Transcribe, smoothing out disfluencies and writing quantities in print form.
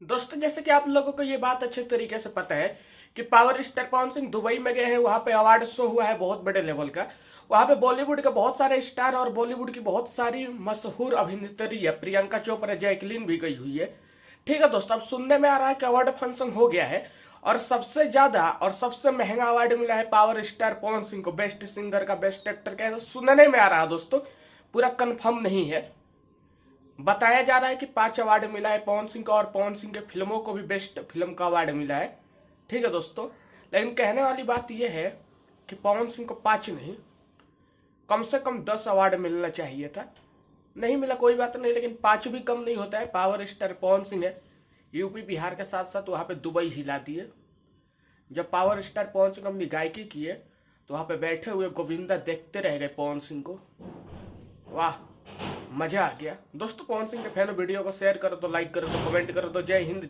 दोस्तों, जैसे कि आप लोगों को ये बात अच्छे तरीके से पता है कि power star Pawan Singh Dubai में गए हैं। वहां पे अवार्ड शो हुआ है बहुत बड़े लेवल का। वहां पे बॉलीवुड के बहुत सारे स्टार और बॉलीवुड की बहुत सारी मशहूर अभिनेत्री है, प्रियंका चोपड़ा, जैकलीन भी गई हुई है। ठीक है दोस्तों, अब सुनने में आ रहा है कि अवार्ड फंक्शन हो गया है और सबसे ज्यादा और सबसे महंगा अवार्ड मिला है पावर स्टार पवन सिंह को, बेस्ट सिंगर का, बेस्ट एक्टर का। सुनने में आ रहा है दोस्तों, पूरा कंफर्म नहीं है। बताया जा रहा है कि 5 अवार्ड मिला है पवन सिंह को और पवन सिंह के फिल्मों को भी बेस्ट फिल्म का अवार्ड मिला है। ठीक है दोस्तों, लेकिन कहने वाली बात यह है कि पवन सिंह को 5 नहीं, कम से कम 10 अवार्ड मिलना चाहिए था। नहीं मिला कोई बात नहीं, लेकिन 5 भी कम नहीं होता है। पावर स्टार पवन सिंह है, यूपी बिहार के साथ साथ वहां पे दुबई हिला दिए। जब पावर स्टार पवन सिंह अपनी गायकी की है तो वहां पे बैठे हुए गोविंदा देखते रह गए पवन सिंह को। वाह, मजा आ गया। दोस्तों, पवन सिंह के फैन वीडियो को शेयर करो तो, लाइक करो तो, कमेंट करो तो। जय हिंद।